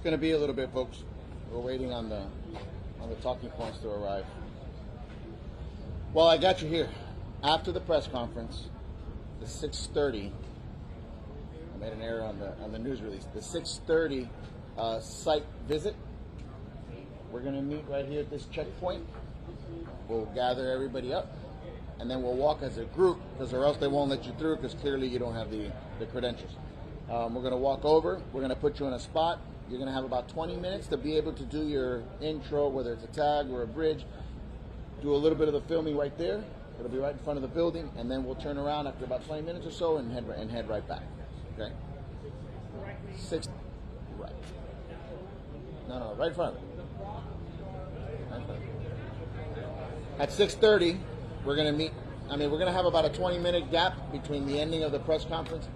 going to be a little bit, folks. We're waiting on the talking points to arrive. Well, I got you here. After the press conference, the 6:30. I made an error on the news release. The 6:30 site visit. We're going to meet right here at this checkpoint. We'll gather everybody up, and then we'll walk as a group, because or else they won't let you through, because clearly you don't have the credentials. We're going to walk over. We're going to put you in a spot. You're going to have about 20 minutes to be able to do your intro, whether it's a tag or a bridge. Do a little bit of the filming right there. It'll be right in front of the building, and then we'll turn around after about 20 minutes or so and head right back. Okay? Right. No, right in front of it. At 6:30, we're going to meet. We're going to have about a 20-minute gap between the ending of the press conference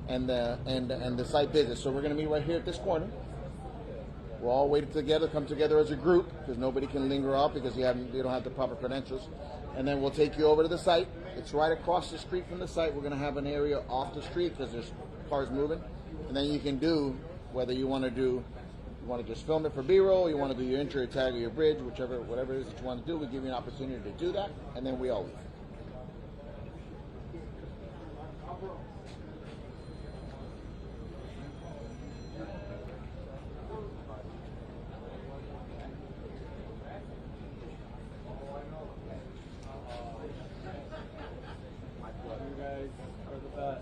and the site visit. So we're going to meet right here at this corner. We'll all wait together, come together as a group, because nobody can linger off because you don't have the proper credentials. And then we'll take you over to the site. It's right across the street from the site. We're going to have an area off the street because there's cars moving. And then you can do whether you want to just film it for B-roll, you want to do your intro, your tag, or your bridge, whatever it is that you want to do. We give you an opportunity to do that, and then we all leave. You guys are the best.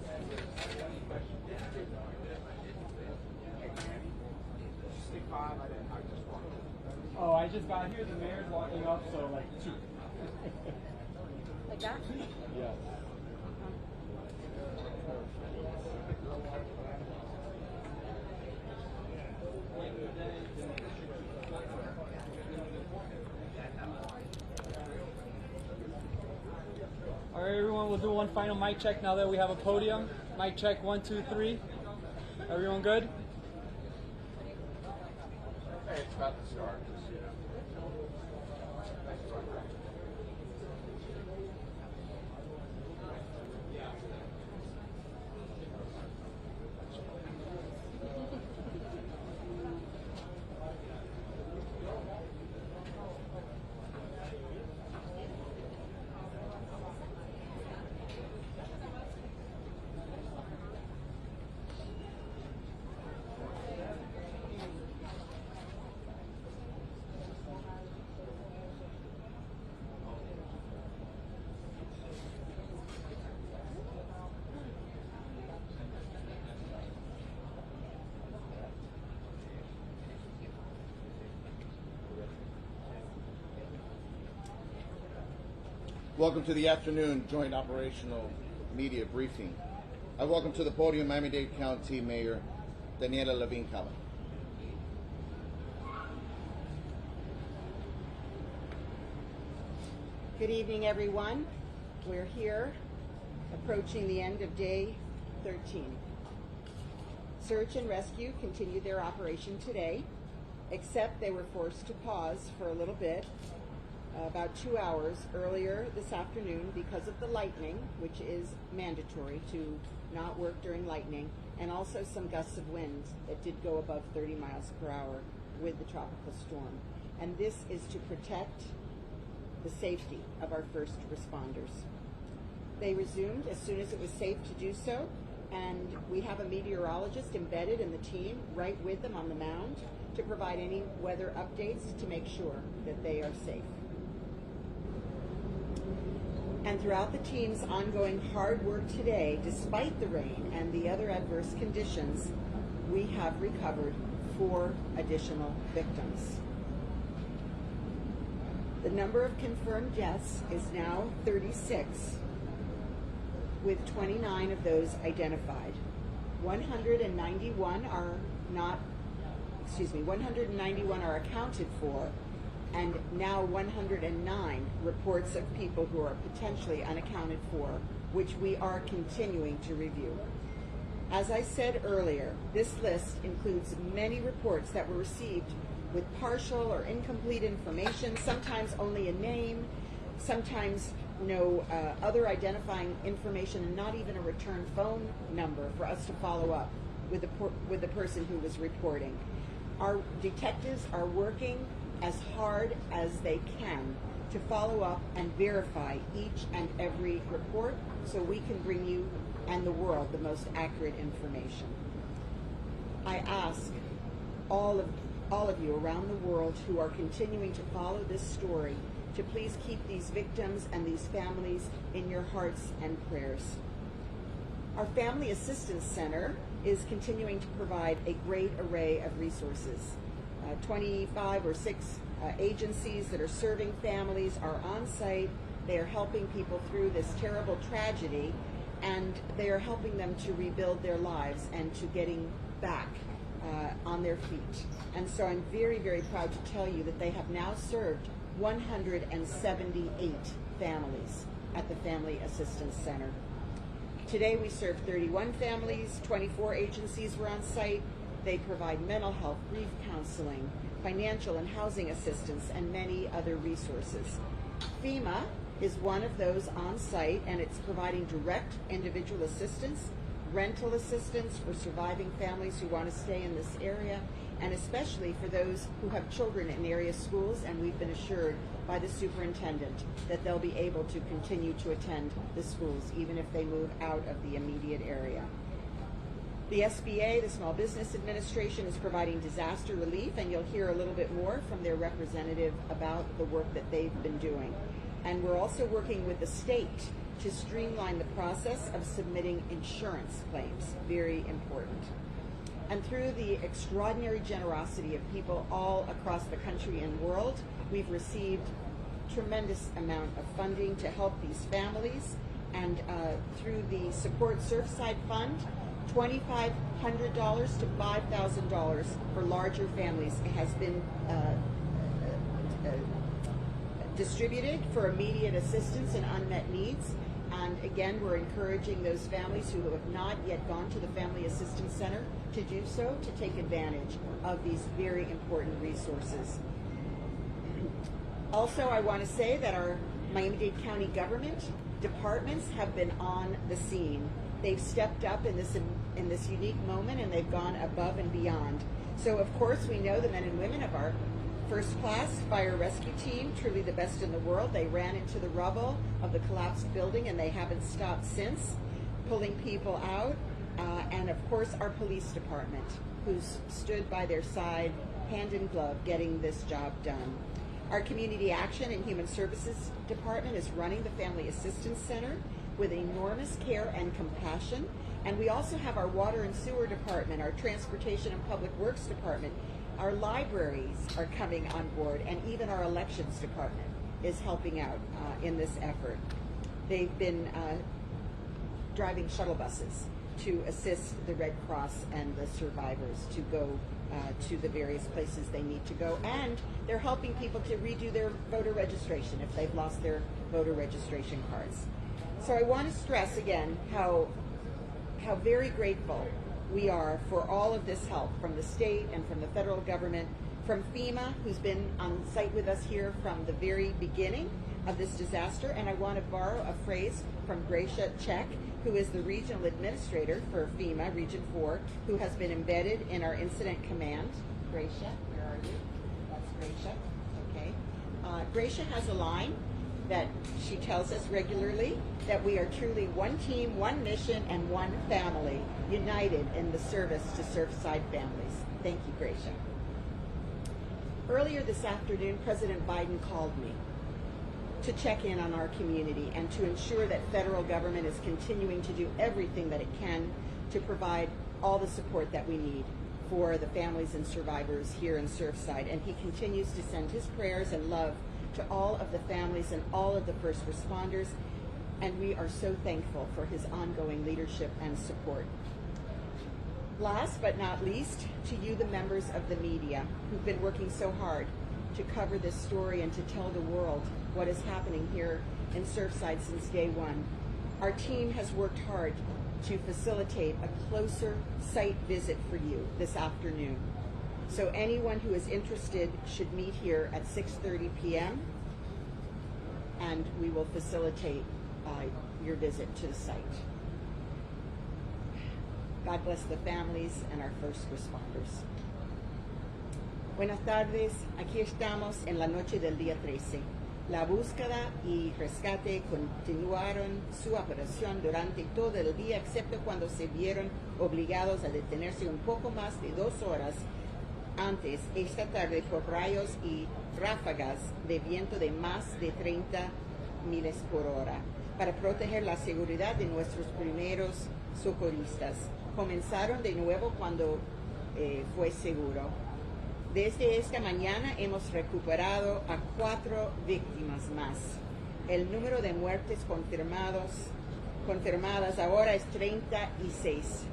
Oh, I just got here. The mayor's walking up, so like two. Like that? Yeah. All right, everyone. We'll do one final mic check now that we have a podium. Mic check 1, 2, 3. Everyone good? Hey, it's about to start. Welcome to the afternoon joint operational media briefing. I welcome to the podium Miami-Dade County Mayor Daniela Levine-Cava. Good evening, everyone. We're here approaching the end of day 13. Search and rescue continued their operation today, except they were forced to pause for a little bit, about 2 hours earlier this afternoon because of the lightning, which is mandatory to not work during lightning, and also some gusts of wind that did go above 30 miles per hour with the tropical storm. And this is to protect the safety of our first responders. They resumed as soon as it was safe to do so, and we have a meteorologist embedded in the team right with them on the mound to provide any weather updates to make sure that they are safe. And throughout the team's ongoing hard work today, despite the rain and the other adverse conditions, we have recovered 4 additional victims. The number of confirmed deaths is now 36, with 29 of those identified. 191 are accounted for, and now 109 reports of people who are potentially unaccounted for, which we are continuing to review. As I said earlier, this list includes many reports that were received with partial or incomplete information, sometimes only a name, sometimes no other identifying information, and not even a return phone number for us to follow up with the person who was reporting. Our detectives are working as hard as they can to follow up and verify each and every report so we can bring you and the world the most accurate information. I ask all of you around the world who are continuing to follow this story to please keep these victims and these families in your hearts and prayers. Our Family Assistance Center is continuing to provide a great array of resources. 25 or 6 agencies that are serving families are on site. They are helping people through this terrible tragedy, and they are helping them to rebuild their lives and to getting back on their feet. And so I'm very, very proud to tell you that they have now served 178 families at the Family Assistance Center. Today we serve 31 families, 24 agencies were on site. They provide mental health, grief counseling, financial and housing assistance, and many other resources. FEMA is one of those on site, and it's providing direct individual assistance, rental assistance for surviving families who want to stay in this area, and especially for those who have children in area schools, and we've been assured by the superintendent that they'll be able to continue to attend the schools even if they move out of the immediate area. The SBA, the Small Business Administration, is providing disaster relief, and you'll hear a little bit more from their representative about the work that they've been doing. And we're also working with the state to streamline the process of submitting insurance claims, very important. And through the extraordinary generosity of people all across the country and world, we've received tremendous amount of funding to help these families. And through the Support Surfside Fund, $2,500 to $5,000 for larger families has been distributed for immediate assistance and unmet needs. And again, we're encouraging those families who have not yet gone to the Family Assistance Center to do so, to take advantage of these very important resources. Also, I want to say that our Miami-Dade County government departments have been on the scene. They've stepped up in this unique moment, and they've gone above and beyond. So, of course, we know the men and women of our first-class fire rescue team, truly the best in the world. They ran into the rubble of the collapsed building, and they haven't stopped since, pulling people out. And, of course, our police department, who's stood by their side, hand in glove, getting this job done. Our Community Action and Human Services Department is running the Family Assistance Center with enormous care and compassion. And we also have our Water and Sewer Department, our Transportation and Public Works Department. Our libraries are coming on board, and even our Elections Department is helping out in this effort. They've been driving shuttle buses to assist the Red Cross and the survivors to go to the various places they need to go, and they're helping people to redo their voter registration if they've lost their voter registration cards. So I want to stress again how very grateful we are for all of this help from the state and from the federal government, from FEMA, who's been on site with us here from the very beginning of this disaster. And I want to borrow a phrase from Gracia Check, who is the regional administrator for FEMA, Region 4, who has been embedded in our incident command. Gracia, where are you? That's Gracia. Okay. Gracia has a line that she tells us regularly, that we are truly one team, one mission, and one family, united in the service to Surfside families. Thank you, Gracia. Earlier this afternoon, President Biden called me to check in on our community and to ensure that federal government is continuing to do everything that it can to provide all the support that we need for the families and survivors here in Surfside. And he continues to send his prayers and love to all of the families and all of the first responders, and we are so thankful for his ongoing leadership and support. Last but not least, to you, the members of the media, who've been working so hard to cover this story and to tell the world what is happening here in Surfside since day one. Our team has worked hard to facilitate a closer site visit for you this afternoon. So anyone who is interested should meet here at 6:30 p.m. and we will facilitate your visit to the site. God bless the families and our first responders. Buenas tardes, aquí estamos en la noche del día 13. La búsqueda y rescate continuaron su operación durante todo el día, excepto cuando se vieron obligados a detenerse un poco más de 2 horas antes esta tarde por rayos y ráfagas de viento de más de 30 millas por hora para proteger la seguridad de nuestros primeros socorristas. Comenzaron de nuevo cuando fue seguro. Desde esta mañana hemos recuperado a 4 víctimas más. El número de muertes confirmadas ahora es 36,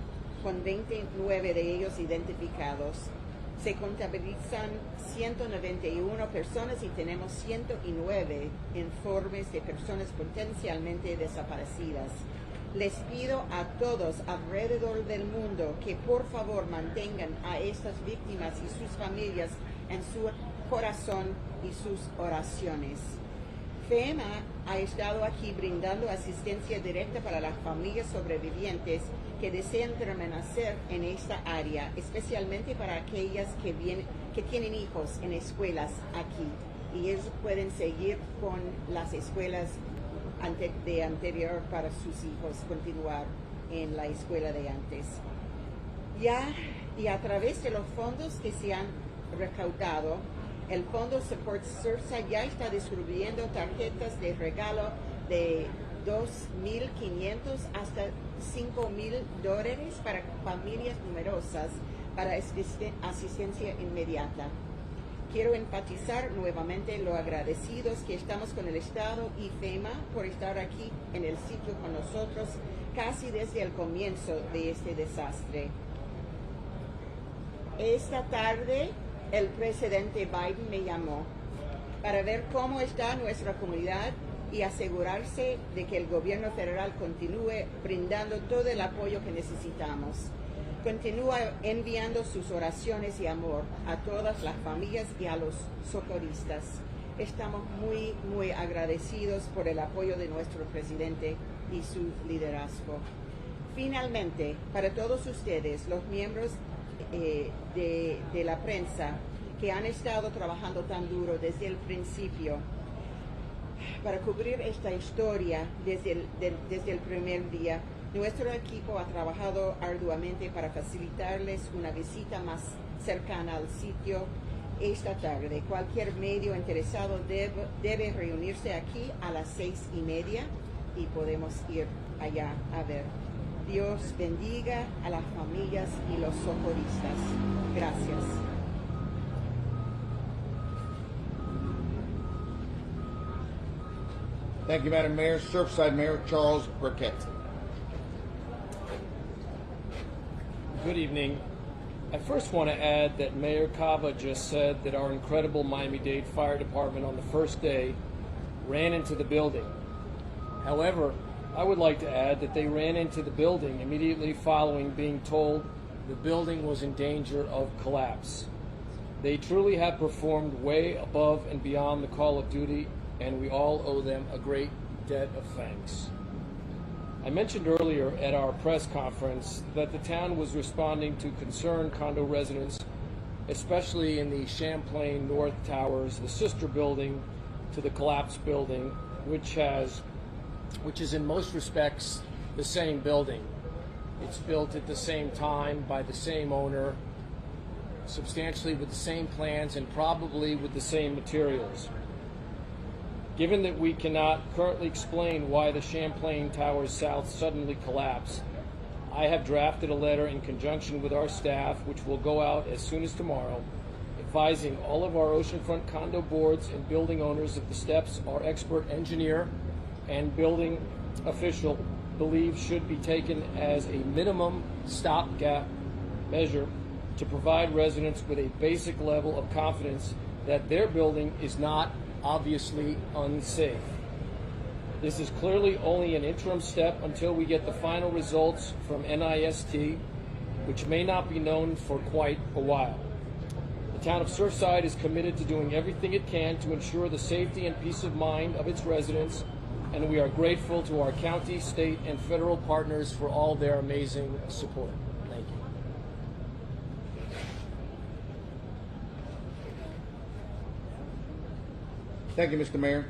con 29 de ellos identificados. Se contabilizan 191 personas y tenemos 109 informes de personas potencialmente desaparecidas. Les pido a todos alrededor del mundo que por favor mantengan a estas víctimas y sus familias en su corazón y sus oraciones. FEMA ha estado aquí brindando asistencia directa para las familias sobrevivientes que desean permanecer en esta área, especialmente para aquellas que tienen hijos en escuelas aquí, y ellos pueden seguir con las escuelas de anterior para sus hijos, continuar en la escuela de antes. Y a través de los fondos que se han recaudado, el Fondo Support Surfside ya está distribuyendo tarjetas de regalo de $2,500 hasta $5,000 para familias numerosas para asistencia inmediata. Quiero enfatizar nuevamente lo agradecidos que estamos con el Estado y FEMA por estar aquí en el sitio con nosotros casi desde el comienzo de este desastre. Esta tarde el presidente Biden me llamó para ver cómo está nuestra comunidad y asegurarse de que el gobierno federal continúe brindando todo el apoyo que necesitamos. Continúa enviando sus oraciones y amor a todas las familias y a los socorristas. Estamos muy, muy agradecidos por el apoyo de nuestro presidente y su liderazgo. Finalmente, para todos ustedes, los miembros de la prensa que han estado trabajando tan duro desde el principio para cubrir esta historia desde el primer día, nuestro equipo ha trabajado arduamente para facilitarles una visita más cercana al sitio esta tarde. Cualquier medio interesado debe reunirse aquí a las 6:30 y podemos ir allá a ver. Dios bendiga a las familias y los socorristas. Gracias. Thank you, Madam Mayor. Surfside Mayor Charles Burkett. Good evening. I first want to add that Mayor Cava just said that our incredible Miami-Dade Fire Department on the first day ran into the building. However, I would like to add that they ran into the building immediately following being told the building was in danger of collapse. They truly have performed way above and beyond the call of duty, and we all owe them a great debt of thanks. I mentioned earlier at our press conference that the town was responding to concerned condo residents, especially in the Champlain North Towers, the sister building to the collapsed building, which is in most respects the same building. It's built at the same time by the same owner, substantially with the same plans and probably with the same materials. Given that we cannot currently explain why the Champlain Towers South suddenly collapsed, I have drafted a letter in conjunction with our staff, which will go out as soon as tomorrow, advising all of our oceanfront condo boards and building owners that the steps our expert engineer and building official believe should be taken as a minimum stopgap measure to provide residents with a basic level of confidence that their building is not obviously unsafe. This is clearly only an interim step until we get the final results from NIST, which may not be known for quite a while. The town of Surfside is committed to doing everything it can to ensure the safety and peace of mind of its residents, and we are grateful to our county, state, and federal partners for all their amazing support. Thank you. Thank you, Mr. Mayor.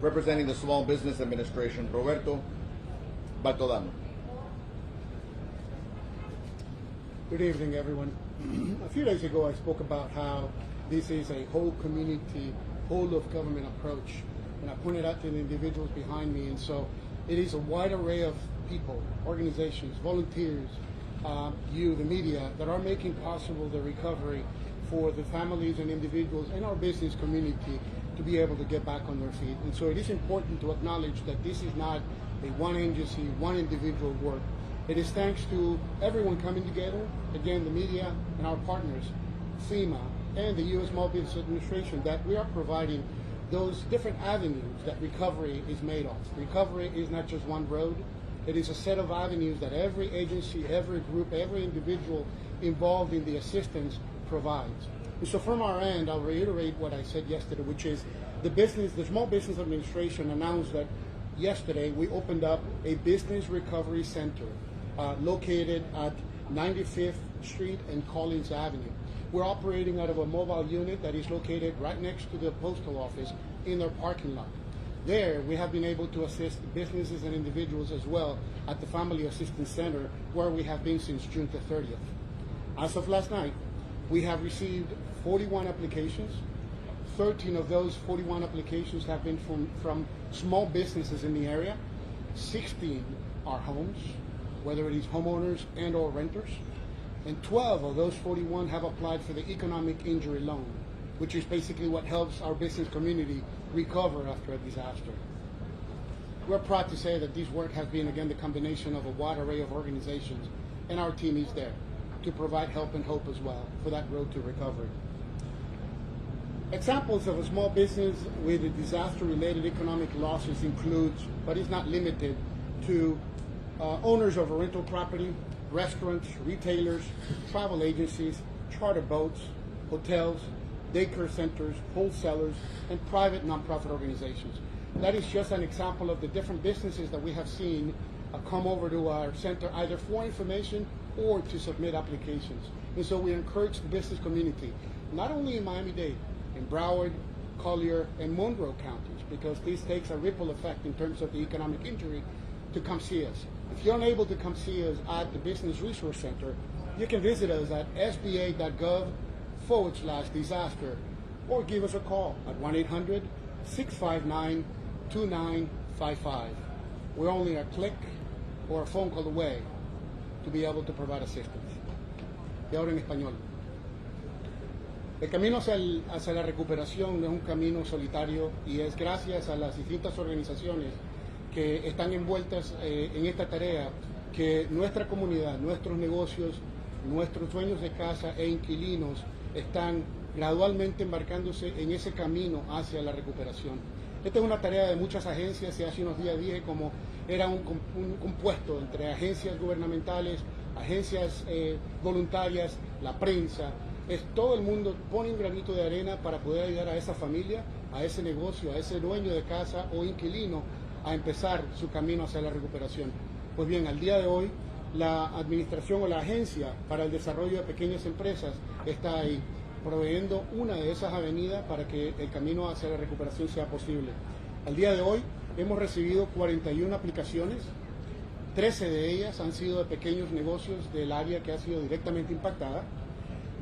Representing the Small Business Administration, Roberto Bartolamo. Good evening, everyone. A few days ago, I spoke about how this is a whole community, whole of government approach, and I pointed out to the individuals behind me. And so it is a wide array of people, organizations, volunteers, you, the media, that are making possible the recovery for the families and individuals in our business community to be able to get back on their feet. And so it is important to acknowledge that this is not a one agency, one individual work. It is thanks to everyone coming together, again, the media and our partners, FEMA and the U.S. Small Business Administration, that we are providing those different avenues that recovery is made of. Recovery is not just one road. It is a set of avenues that every agency, every group, every individual involved in the assistance provides. And so from our end, I'll reiterate what I said yesterday, which is the Small Business Administration announced that yesterday we opened up a business recovery center located at 95th Street and Collins Avenue. We're operating out of a mobile unit that is located right next to the postal office in their parking lot. There, we have been able to assist businesses and individuals as well at the Family Assistance Center, where we have been since June the 30th. As of last night, we have received 41 applications. 13 of those 41 applications have been from small businesses in the area. 16 are homes, whether it is homeowners and or renters. And 12 of those 41 have applied for the economic injury loan, which is basically what helps our business community recover after a disaster. We're proud to say that this work has been, again, the combination of a wide array of organizations, and our team is there to provide help and hope as well for that road to recovery. Examples of a small business with a disaster-related economic losses includes, but is not limited to, owners of a rental property, restaurants, retailers, travel agencies, charter boats, hotels, daycare centers, wholesalers, and private nonprofit organizations. That is just an example of the different businesses that we have seen come over to our center either for information or to submit applications. And so we encourage the business community, not only in Miami-Dade, in Broward, Collier, and Monroe counties, because this takes a ripple effect in terms of the economic injury, to come see us. If you're unable to come see us at the Business Resource Center, you can visit us at sba.gov/disaster or give us a call at 1-800-659-2955. We're only a click or a phone call away to be able to provide assistance. Y ahora en español. El camino hacia la recuperación no es un camino solitario y es gracias a las distintas organizaciones que están envueltas en esta tarea que nuestra comunidad, nuestros negocios, nuestros dueños de casa e inquilinos están gradualmente embarcándose en ese camino hacia la recuperación. Esta es una tarea de muchas agencias, y hace unos días dije como era un compuesto entre agencias gubernamentales, agencias voluntarias, la prensa. Todo el mundo pone un granito de arena para poder ayudar a esa familia, a ese negocio, a ese dueño de casa o inquilino a empezar su camino hacia la recuperación. Pues bien, al día de hoy, la administración o la agencia para el desarrollo de pequeñas empresas está ahí, proveyendo una de esas avenidas para que el camino hacia la recuperación sea posible. Al día de hoy hemos recibido 41 aplicaciones, 13 de ellas han sido de pequeños negocios del área que ha sido directamente impactada,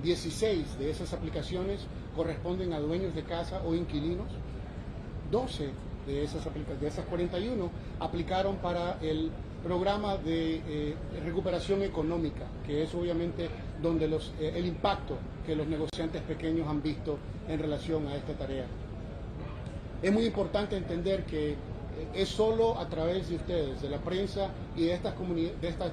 16 de esas aplicaciones corresponden a dueños de casa o inquilinos, 12 de esas 41 aplicaron para el programa de recuperación económica, que es obviamente donde el impacto que los negociantes pequeños han visto en relación a esta tarea. Es muy importante entender que es solo a través de ustedes, de la prensa y de estas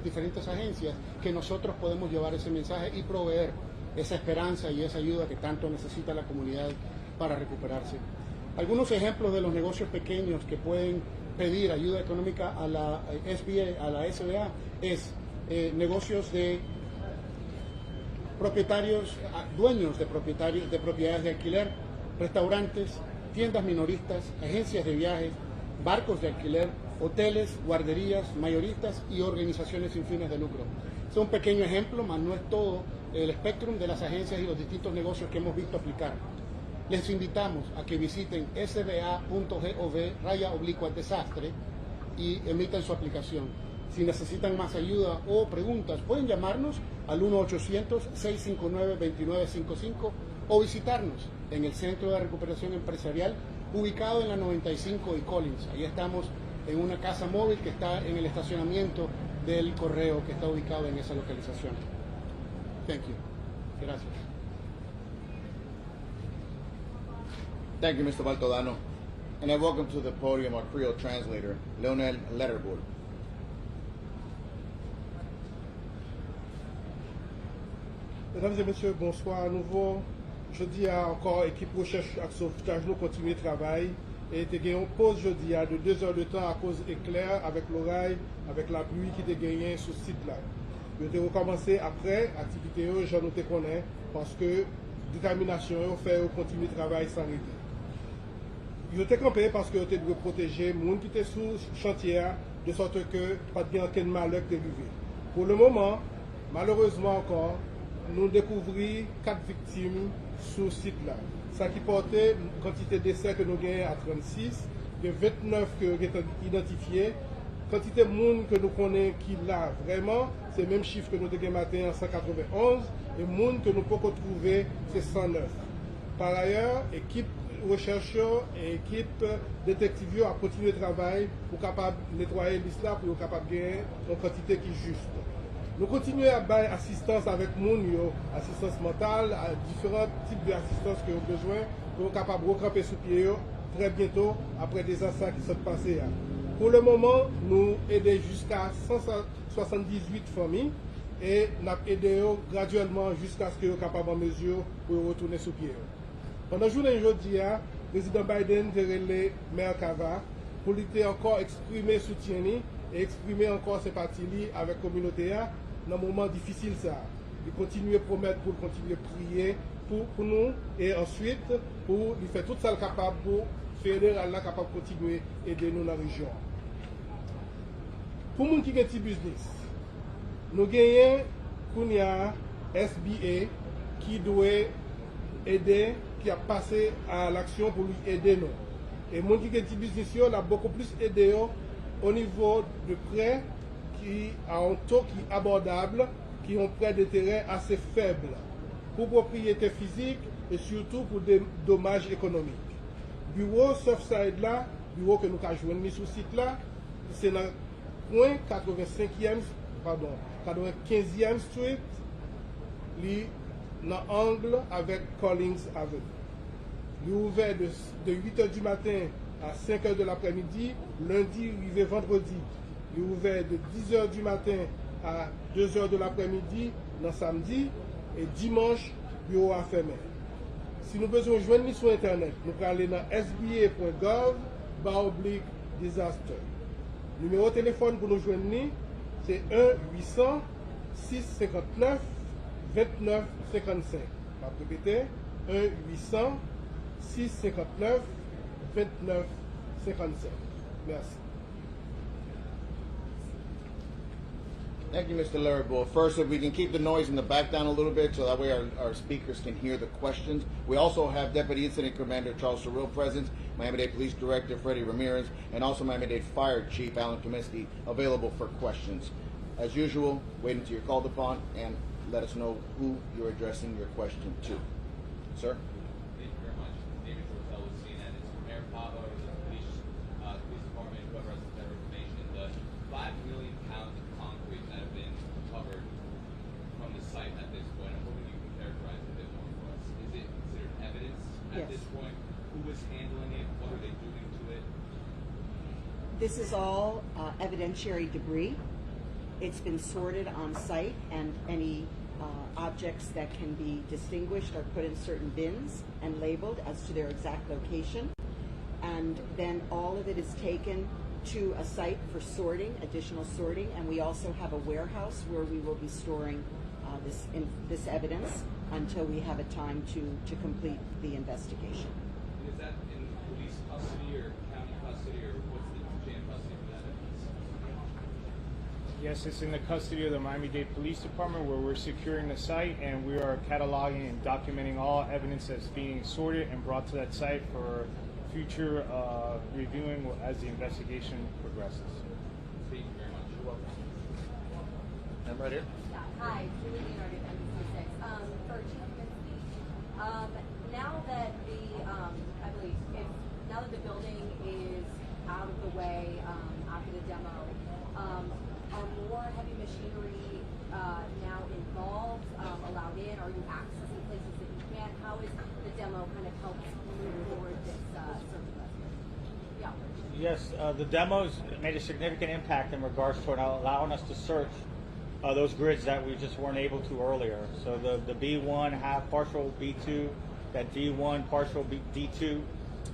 diferentes agencias, que nosotros podemos llevar ese mensaje y proveer esa esperanza y esa ayuda que tanto necesita la comunidad para recuperarse. Algunos ejemplos de los negocios pequeños que pueden pedir ayuda económica a la SBA, a la SBA, es negocios de propietarios, dueños de propiedades de alquiler, restaurantes, tiendas minoristas, agencias de viajes, barcos de alquiler, hoteles, guarderías, mayoristas y organizaciones sin fines de lucro. Es un pequeño ejemplo, mas no es todo el espectro de las agencias y los distintos negocios que hemos visto aplicar. les invitamos a que visiten sba.gov/desastre y emitan su aplicación. Si necesitan más ayuda o preguntas, pueden llamarnos al 1-800-659-2955 o visitarnos en el Centro de Recuperación Empresarial ubicado en la 95 y Collins. Ahí estamos en una casa móvil que está en el estacionamiento del correo que está ubicado en esa localización. Thank you. Gracias. Thank you, Mr. Baltodano. And I welcome to the podium our Creole translator, Leonel Letterboard. Mesdames et messieurs, bonsoir à nouveau. Jeudi a encore équipe recherche et sauvetage nous continuer le travail et te gagné une pause jeudi de 2 heures de temps à cause éclair avec l'oreille, avec la pluie qui te gagné sur ce site là. Je vais recommencer après activité j'en nous te connais parce que détermination fait continuer le travail sans arrêter. Je t'ai campé parce que je dois protéger les gens qui étaient sous chantier de sorte que pas de aucun malheur qui est arrivé. Pour le moment, malheureusement encore, nous découvrons 4 victimes sur ce site-là. Ça qui portait une quantité de décès que nous gagnons à 36, de 29 qui ont été identifiés, quantité de monde que nous connaissons qui l'a vraiment, c'est le même chiffre que nous avons matin en 191, et le monde que nous pouvons trouver, c'est 109. Par ailleurs, équipe chercheurs et équipe détective a continué le travail pour capable nettoyer l'islam pour capable gagner une quantité qui est juste. Nous continuons à faire assistance avec moun yo, assistance mentale, à différents types d'assistance que nous avons besoin pour capable de recramper sous pied très bientôt après des incidents qui sont passés. Pour le moment, nous aidons jusqu'à 178 familles et nous aidons graduellement jusqu'à ce que nous soyons capables en mesure pour retourner sous pied. Pendant la journée aujourd'hui, le président Biden a relé maire Kava pour lui encore exprimer soutien et exprimer encore sympathie avec la communauté dans un moment difficile. Il continue à promettre pour continuer à prier pour nous et ensuite pour lui faire tout ça capable pour faire Allah capable de continuer à aider nous dans la région. Pour les gens qui ont un petit business, nous gagnons SBA qui doit aider, qui a passé à l'action pour lui aider nous. Et les gens qui ont un petit business, a beaucoup plus aidé au niveau de prêts qui a un taux qui est abordable, qui ont prêt d'intérêt assez faible pour propriété physique et surtout pour des dommages économiques. Bureau Surfside là, bureau que nous avons joué sur ce site là, c'est dans le point 95e Street, dans l'angle avec Collins Avenue. Il est ouvert de 8h du matin à 5h de l'après-midi, lundi, arrivé vendredi. Il est ouvert de 10h du matin à 2h de l'après-midi, dans samedi, et dimanche, bureau à fermer. Si nous besoin de joindre sur Internet, nous pouvons aller dans sba.gov/disaster. Numéro de téléphone pour nous joindre, c'est 1-800-659-2955. Je vais répéter, 1-800-659-2955. Merci. Thank you, Mr. Larrabell. First, if we can keep the noise in the back down a little bit so that way our speakers can hear the questions. We also have Deputy Incident Commander Charles Surreal present, Miami-Dade Police Director Freddie Ramirez, and also Miami-Dade Fire Chief Alan Comiskey available for questions. As usual, wait until you're called upon and let us know who you're addressing your question to. Sir? Thank you very much. David Tortel with CNN. It's from Mayor Cabo, the police department, whoever has better information. The 5 million pounds of concrete that have been recovered from the site at this point, I'm hoping you can characterize it a bit more for us. Is it considered evidence at this point? Who was handling it? What are they doing to it? This is all evidentiary debris. It's been sorted on site, and any objects that can be distinguished are put in certain bins and labeled as to their exact location. And then all of it is taken to a site for sorting, additional sorting, and we also have a warehouse where we will be storing this evidence until we have a time to complete the investigation. And is that in police custody or county custody, or what's the chain of custody for that evidence? Yes, it's in the custody of the Miami-Dade Police Department, where we're securing the site and we are cataloging and documenting all evidence that's being sorted and brought to that site for future reviewing as the investigation progresses. Thank you very much. You're welcome. I'm right here. Hi, Julie Leonard at NBC6. For Chief Kaminsky, now that I believe, now that the building is out of the way after the demo, are more heavy machinery now involved, allowed in? Are you accessing places that you can't? How is the demo kind of helped move forward this search and rescue? Yeah. Yes, the demos made a significant impact in regards to allowing us to search those grids that we just weren't able to earlier. So the B1 half partial B2, that D1 partial D2,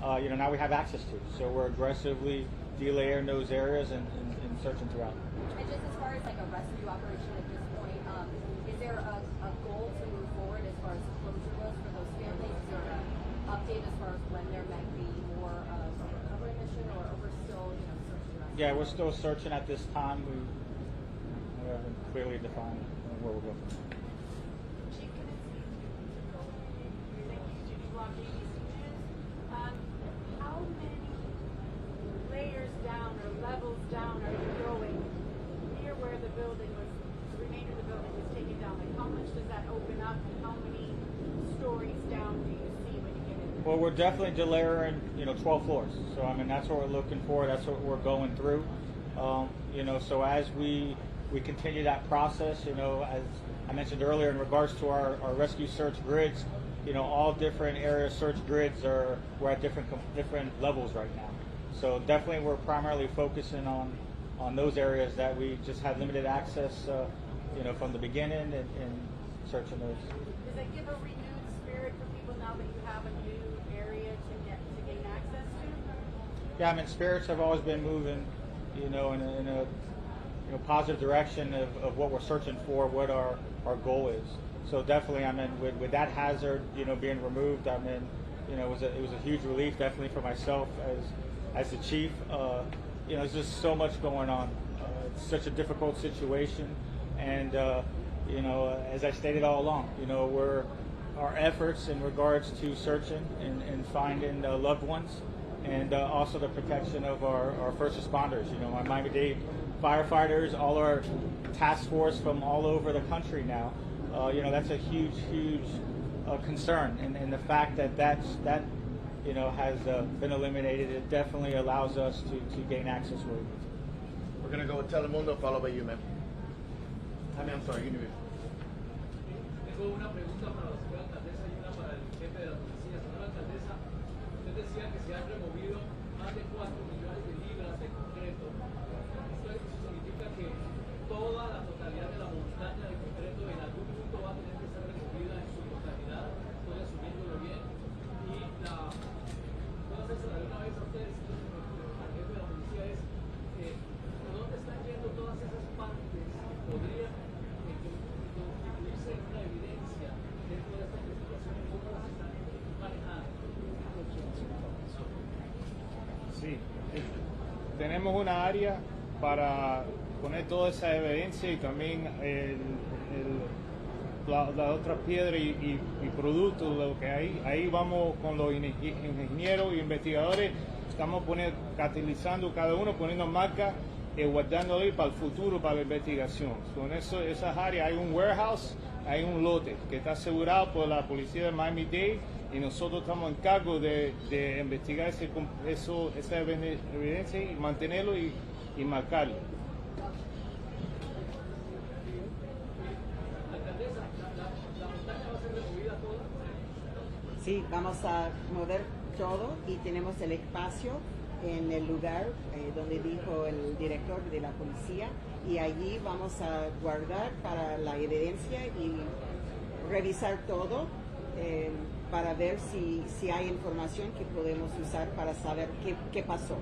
now we have access to. So we're aggressively delayering those areas and searching throughout. And just as far as like a rescue operation at this point, is there a goal to move forward as far as closure goes for those families? Is there an update as far as when there might be more of a recovery mission, or we're still, searching? Yeah, we're still searching at this time. We haven't clearly defined where we're going. Chief Kaminsky, thank you, Judy Block, ABC News. How many layers down or levels down are you going near where the remainder of the building was taken down? Like, how much does that open up, and how many stories down do you see when you get in there? Well, we're definitely delayering, 12 floors. So, that's what we're looking for. That's what we're going through. So as we continue that process, as I mentioned earlier in regards to our rescue search grids, all different area search grids we're at different levels right now. So definitely we're primarily focusing on those areas that we just had limited access, from the beginning and searching those. Does that give a renewed spirit for people now that you have a new area to gain access to? Yeah, spirits have always been moving, in a positive direction of what we're searching for, what our goal is. So definitely, with that hazard, being removed, it was a huge relief, definitely for myself as the chief. There's just so much going on. It's such a difficult situation, and as I stated all along, our efforts in regards to searching and finding loved ones, and also the protection of our first responders. Our Miami-Dade firefighters, all our task force from all over the country now. That's a huge concern, and the fact that has been eliminated, it definitely allows us to gain access where we need to. We're gonna go with Telemundo, followed by you, ma'am. I'm sorry, you need to. Tengo una pregunta para la señora alcaldesa y una para el jefe de la policía. Señora alcaldesa, usted decía que se han removido más de 4 millones de libras de concreto. Esto significa que toda la totalidad de la montaña de concreto en algún punto va a tener que ser removida en su totalidad. Estoy asumiéndolo bien. Y puedo hacerse una vez a ustedes, al jefe de la policía, es ¿por dónde están yendo todas esas partes? ¿Podrían constituirse en una evidencia dentro de esta investigación? ¿Cómo las están manejando? Sí, tenemos una área para poner toda esa evidencia y también la otra piedra y productos, lo que hay. Ahí vamos con los ingenieros y investigadores, estamos catalizando cada uno, poniendo marcas y guardando ahí para el futuro, para la investigación. Con esas áreas hay un warehouse, hay un lote que está asegurado por la policía de Miami-Dade, y nosotros estamos en cargo de investigar esa evidencia y mantenerlo y marcarlo. Sí, vamos a mover todo y tenemos el espacio en el lugar donde dijo el director de la policía, y allí vamos a guardar para la evidencia y revisar todo para ver si hay información que podemos usar para saber qué pasó.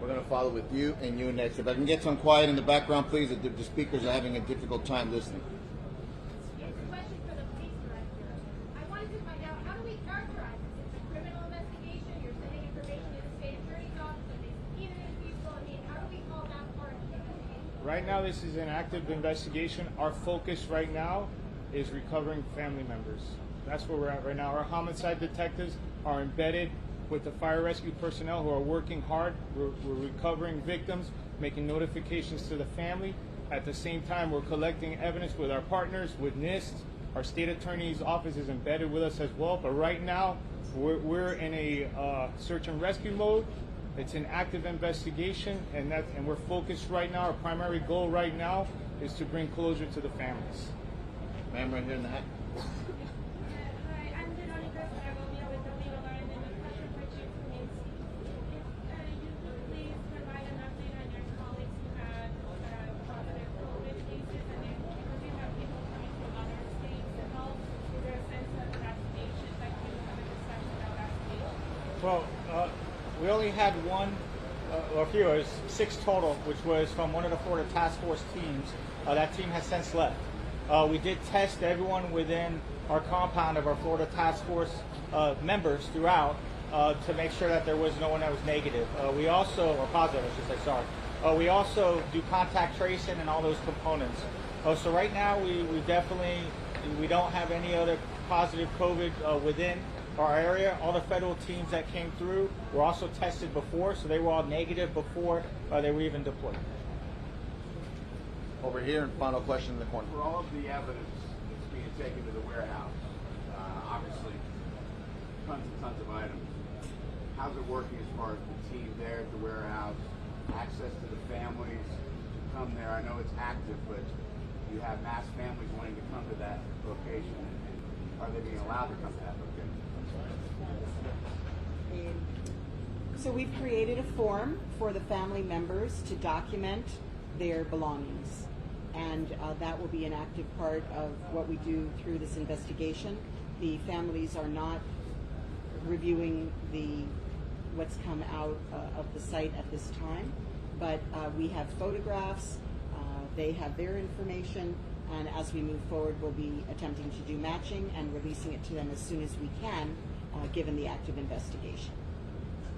We're going to follow with you and you next. If I can get some quiet in the background, please. The speakers are having a difficult time listening. Question for the police director. I wanted to find out, how do we characterize this? It's a criminal investigation. You're sending information to the state attorney's office, and they subpoenaed people. How do we call that part of it? Right now, this is an active investigation. Our focus right now is recovering family members. That's where we're at right now. Our homicide detectives are embedded with the fire rescue personnel who are working hard. We're recovering victims, making notifications to the family. At the same time, we're collecting evidence with our partners, with NIST. Our state attorney's office is embedded with us as well. But right now, we're in a search and rescue mode. It's an active investigation, and we're focused right now. Our primary goal right now is to bring closure to the families. Ma'am, right here in the hat. Hi, I'm Veronica Saragomia with the Legal Line and a question for Chief Nancy. If you could please provide an update on your colleagues who had positive COVID cases, and then because you have people coming from other states and all, is there a sense of that station, like you have a discussion about that station? Well, we only had one, or a few, it was 6 total, which was from one of the Florida task force teams. That team has since left. We did test everyone within our compound of our Florida task force members throughout to make sure that there was no one that was negative. We also, or positive, I should say, sorry. We also do contact tracing and all those components. So right now, we don't have any other positive COVID within our area. All the federal teams that came through were also tested before, so they were all negative before they were even deployed. Over here, and final question in the corner. For all of the evidence that's being taken to the warehouse, obviously tons and tons of items, how's it working as far as the team there at the warehouse, access to the families to come there? I know it's active, but you have mass families wanting to come to that location, and are they being allowed to come to that location? So we've created a form for the family members to document their belongings. And that will be an active part of what we do through this investigation. The families are not reviewing what's come out of the site at this time, but we have photographs, they have their information, and as we move forward, we'll be attempting to do matching and releasing it to them as soon as we can, given the active investigation.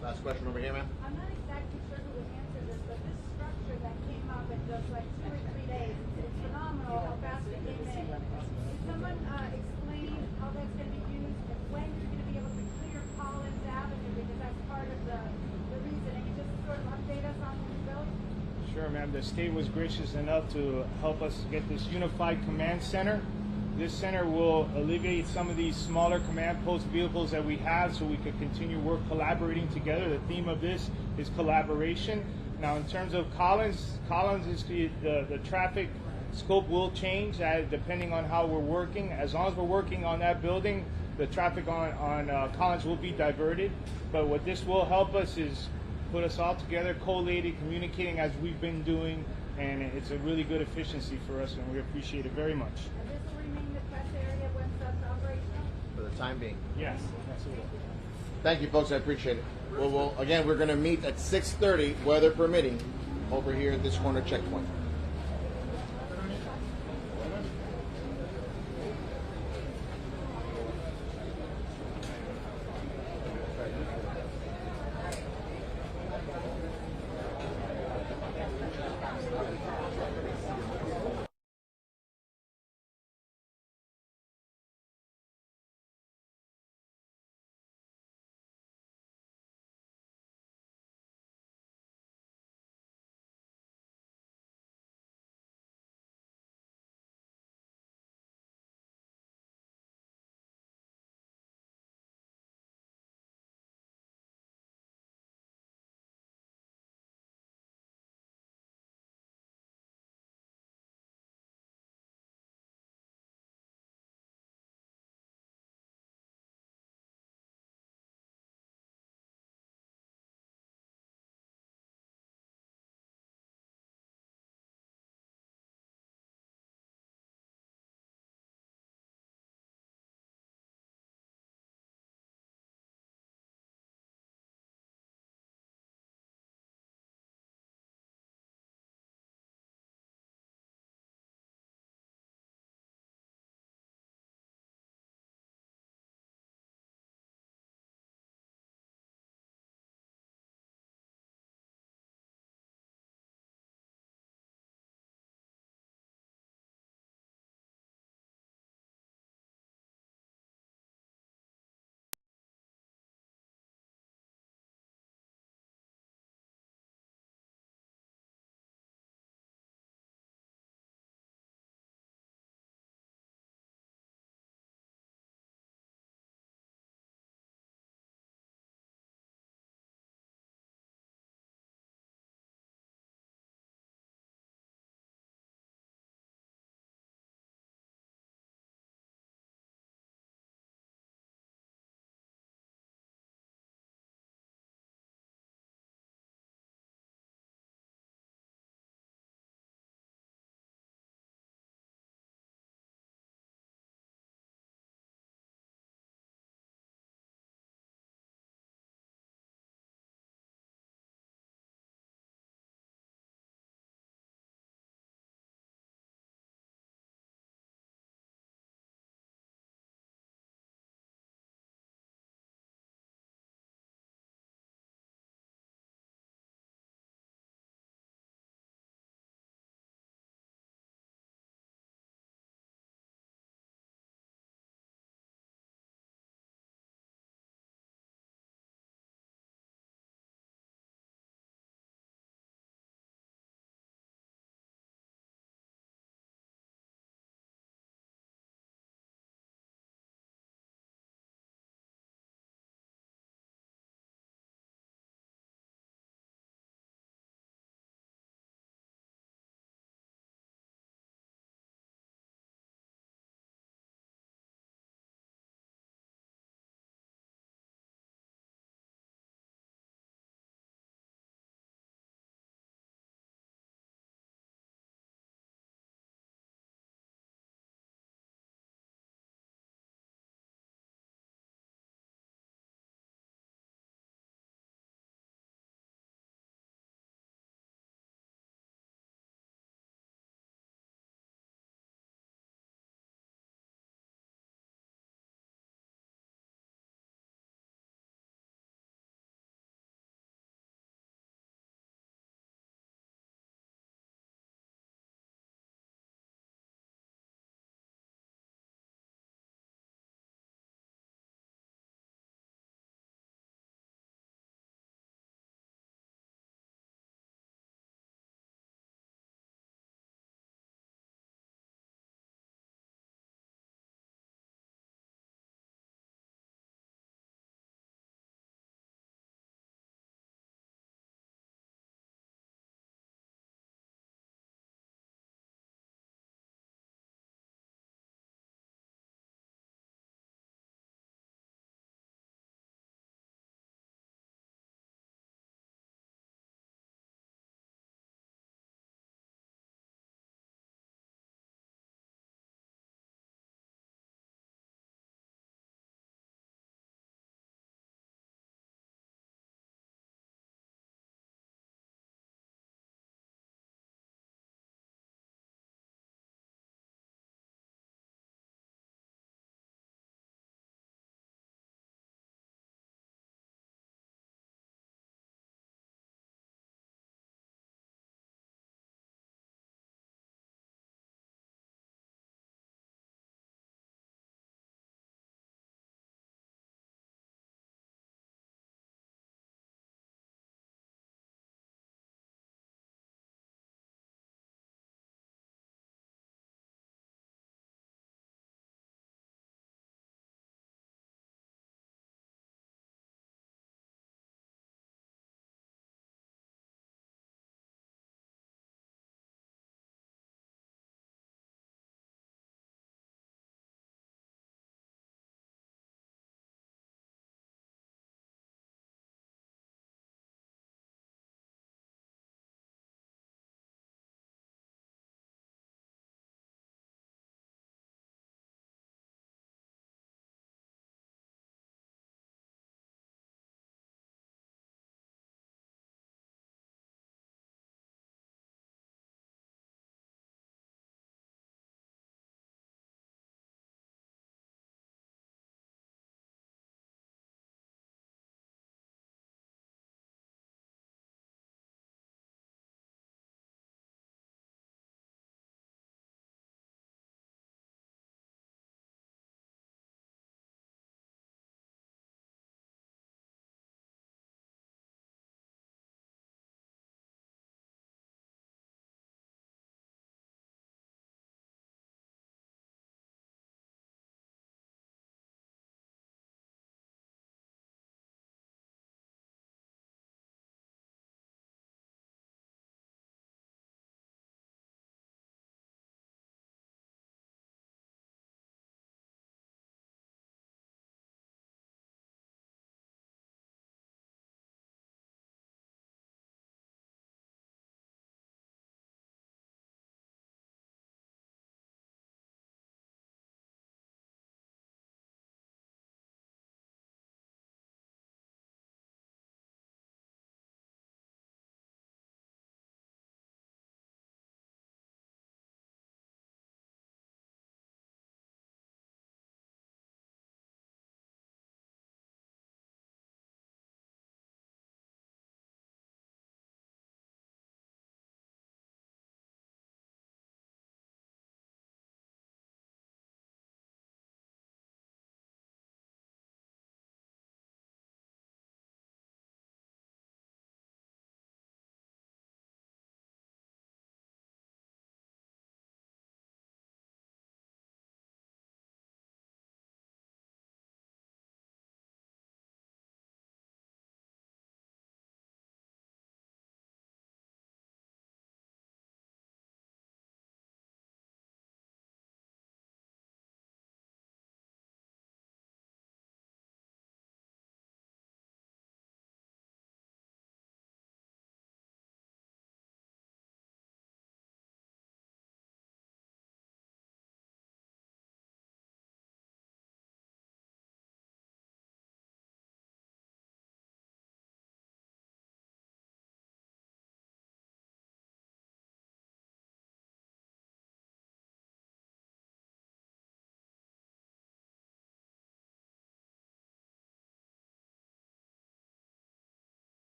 Last question over here, ma'am. I'm not exactly sure who would answer this, but this structure that came up in just like 2 or 3 days, it's phenomenal how fast it came in. Can someone explain how that's going to be used and when you're going to be able to clear Collins Avenue, because that's part of the reason. And you just sort of update us on the bill? Sure, ma'am. The state was gracious enough to help us get this unified command center. This center will alleviate some of these smaller command post vehicles that we have so we could continue collaborating together. The theme of this is collaboration. Now, in terms of Collins is the traffic scope will change depending on how we're working. As long as we're working on that building, the traffic on Collins will be diverted. But what this will help us is put us all together, collated, communicating as we've been doing, and it's a really good efficiency for us, and we appreciate it very much. And this will remain the press area when that's operational? For the time being. Yes, absolutely. Thank you, folks. I appreciate it. Again, we're going to meet at 6:30, weather permitting, over here at this corner checkpoint.